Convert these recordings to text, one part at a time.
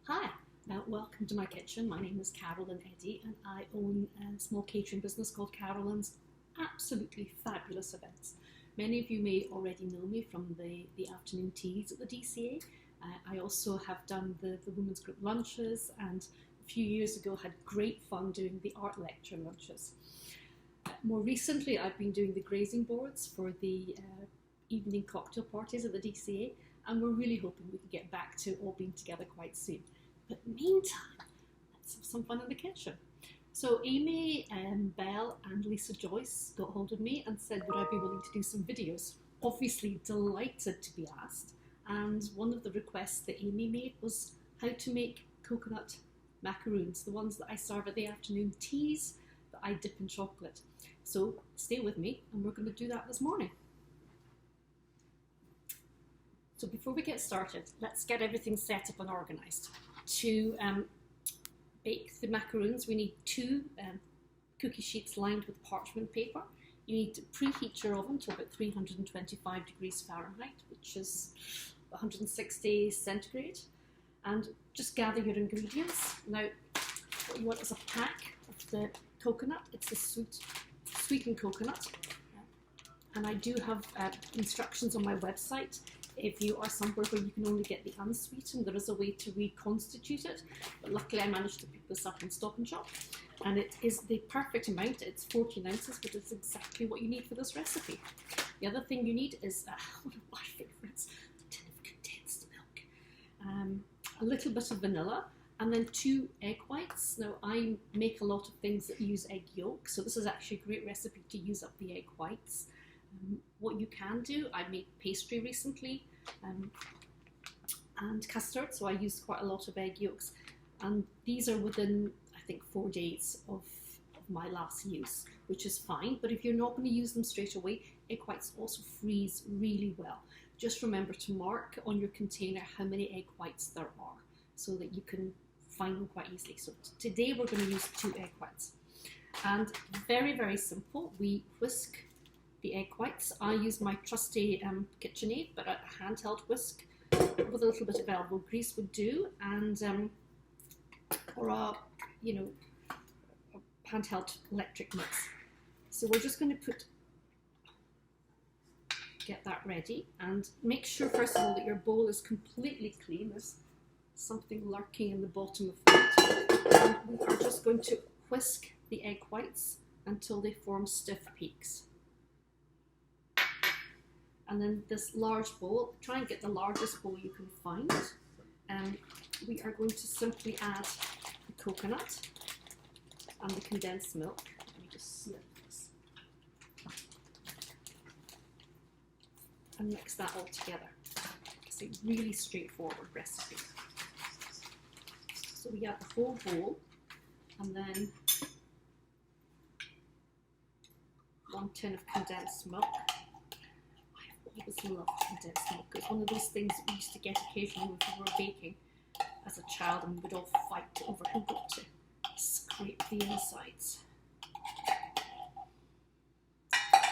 Hi, welcome to my kitchen. My name is Carol and Eddie and I own a small catering business called Carolyn's Absolutely Fabulous Events. Many of you may already know me from the afternoon teas at the DCA. I also have done the women's group lunches and a few years ago had great fun doing the art lecture lunches. More recently I've been doing the grazing boards for the evening cocktail parties at the DCA, and we're really hoping we can get back to all being together quite soon. But meantime, let's have some fun in the kitchen. So Amy, Belle and Lisa Joyce got hold of me and said would I be willing to do some videos. Obviously delighted to be asked, and one of the requests that Amy made was how to make coconut macaroons, the ones that I serve at the afternoon teas that I dip in chocolate. So stay with me and we're going to do that this morning. So before we get started, let's get everything set up and organised. To bake the macaroons, we need two cookie sheets lined with parchment paper. You need to preheat your oven to about 325 degrees Fahrenheit, which is 160 centigrade, and just gather your ingredients. Now, what you want is a pack of the coconut. It's the sweetened coconut, and I do have instructions on my website. If you are somewhere where you can only get the unsweetened, there is a way to reconstitute it. But luckily I managed to pick this up in Stop and Shop. And it is the perfect amount. It's 14 ounces, but it's exactly what you need for this recipe. The other thing you need is one of my favourites, a tin of condensed milk. A little bit of vanilla, and then 2 egg whites. Now I make a lot of things that use egg yolk, so this is actually a great recipe to use up the egg whites. What you can do, I made pastry recently and custard, so I used quite a lot of egg yolks, and these are within I think 4 days of my last use, which is fine. But if you're not going to use them straight away, egg whites also freeze really well. Just remember to mark on your container how many egg whites there are so that you can find them quite easily. So today we're going to use 2 egg whites, and very simple. We whisk the egg whites. I use my trusty KitchenAid, but a handheld whisk with a little bit of elbow grease would do, and or a handheld electric mix. So we're just going to get that ready, and make sure first of all that your bowl is completely clean. There's something lurking in the bottom of that, and we are just going to whisk the egg whites until they form stiff peaks. And then this large bowl, try and get the largest bowl you can find, and we are going to simply add the coconut and the condensed milk. Let me just snip this and mix that all together. It's a really straightforward recipe. So we add the whole bowl, and then 1 tin of condensed milk. I always loved condensed milk. It's one of those things that we used to get occasionally when we were baking as a child, and we would all fight over who got to scrape the insides.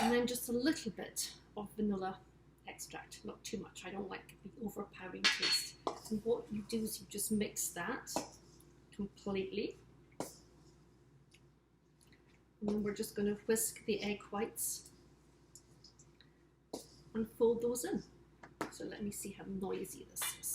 And then just a little bit of vanilla extract, not too much. I don't like the overpowering taste. And what you do is you just mix that completely. And then we're just going to whisk the egg whites and fold those in. So let me see how noisy this is.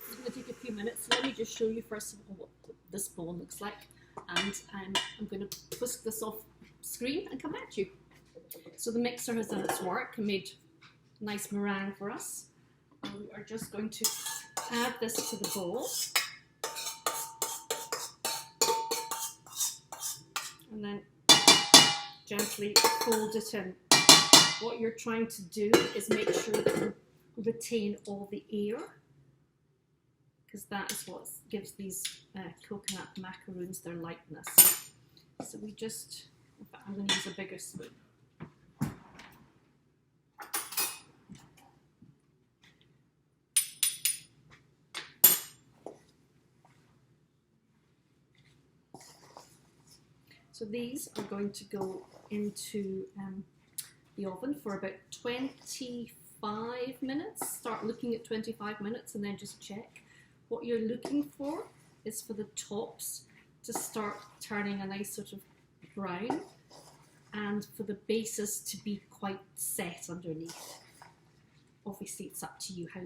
It's going to take a few minutes. Let me just show you first of all what this bowl looks like, and I'm going to whisk this off screen and come back to you. So the mixer has done its work and made a nice meringue for us. And we are just going to add this to the bowl, and then gently fold it in. What you're trying to do is make sure that you retain all the air, because that is what gives these coconut macaroons their lightness. So we just, in fact, I'm going to use a bigger spoon. So these are going to go into the oven for about 25 minutes. Start looking at 25 minutes and then just check. What you're looking for is for the tops to start turning a nice sort of brown and for the bases to be quite set underneath. Obviously it's up to you how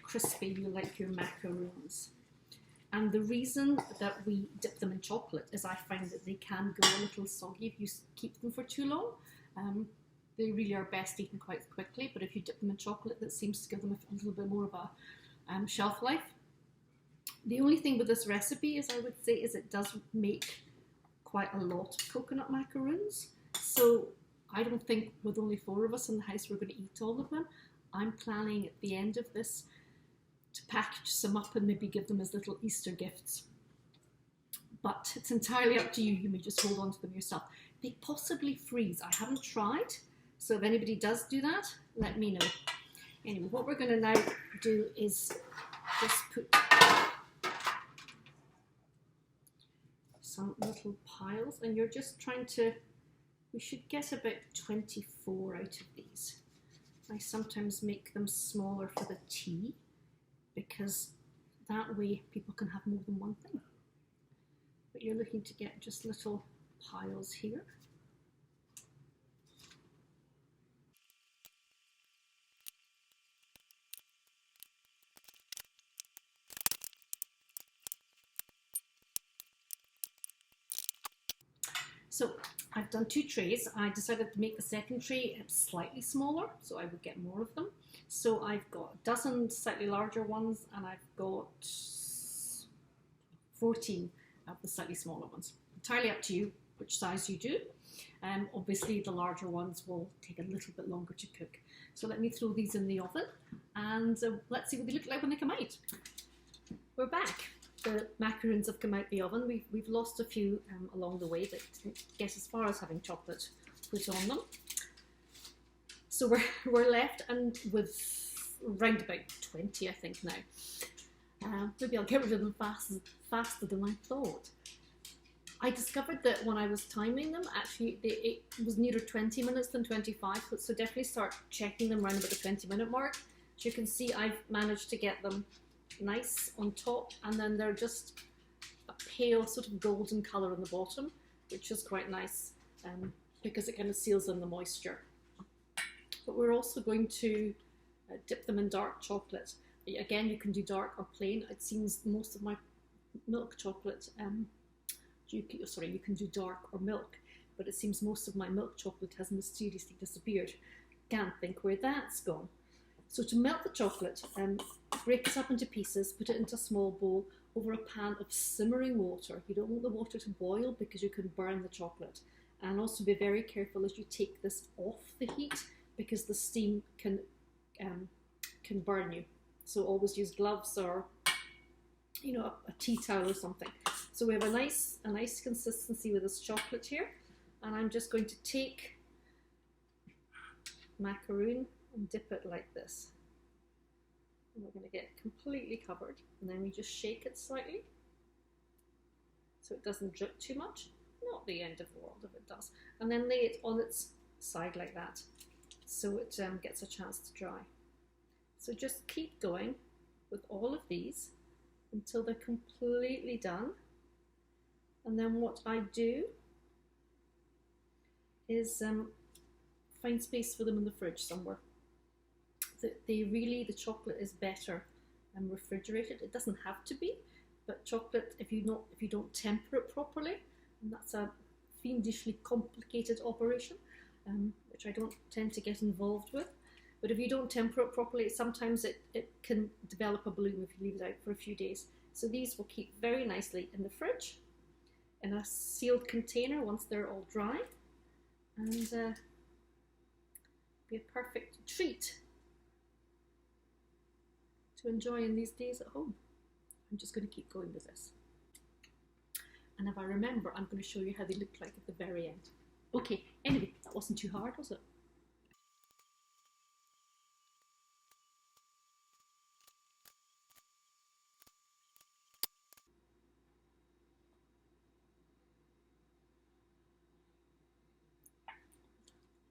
crispy you like your macaroons. And the reason that we dip them in chocolate is I find that they can go a little soggy if you keep them for too long. They really are best eaten quite quickly, but if you dip them in chocolate, that seems to give them a little bit more of a shelf life. The only thing with this recipe is I would say is it does make quite a lot of coconut macaroons. So I don't think with only 4 of us in the house we're going to eat all of them. I'm planning at the end of this to package some up and maybe give them as little Easter gifts. But it's entirely up to you. You may just hold on to them yourself. They possibly freeze. I haven't tried, so if anybody does do that, let me know. Anyway, what we're going to now do is just put some little piles, and you're just trying to, we should get about 24 out of these. I sometimes make them smaller for the tea, because that way people can have more than one thing. But you're looking to get just little piles here. So I've done 2 trays. I decided to make the second tray slightly smaller, so I would get more of them. So I've got a dozen slightly larger ones, and I've got 14 of the slightly smaller ones. Entirely up to you which size you do. Obviously the larger ones will take a little bit longer to cook. So let me throw these in the oven, and let's see what they look like when they come out. We're back. The macaroons have come out the oven. We've lost a few along the way that didn't get as far as having chocolate put on them. So we're left and with round about 20, I think now. Maybe I'll get rid of them faster than I thought. I discovered that when I was timing them, actually it was nearer 20 minutes than 25, so definitely start checking them around about the 20-minute mark. As you can see, I've managed to get them nice on top, and then they're just a pale sort of golden colour on the bottom, which is quite nice because it kind of seals in the moisture. But we're also going to dip them in dark chocolate. Again, you can do dark or plain. It seems most of my milk chocolate, you can do dark or milk, but it seems most of my milk chocolate has mysteriously disappeared. Can't think where that's gone. So to melt the chocolate, break it up into pieces, put it into a small bowl over a pan of simmering water. You don't want the water to boil because you can burn the chocolate. And also be very careful as you take this off the heat, because the steam can burn you. So always use gloves or a tea towel or something. So we have a nice consistency with this chocolate here, and I'm just going to take macaroon and dip it like this. And we're going to get it completely covered, and then we just shake it slightly so it doesn't drip too much. Not the end of the world if it does. And then lay it on its side like that, so it gets a chance to dry. So just keep going with all of these until they're completely done. And then what I do is find space for them in the fridge somewhere. The chocolate is better refrigerated. It doesn't have to be, but chocolate, if you don't temper it properly, and that's a fiendishly complicated operation, which I don't tend to get involved with. But if you don't temper it properly, sometimes it can develop a bloom if you leave it out for a few days. So these will keep very nicely in the fridge in a sealed container once they're all dry, and be a perfect treat to enjoy in these days at home. I'm just going to keep going with this. And if I remember, I'm going to show you how they look like at the very end. Okay, anyway, that wasn't too hard, was it?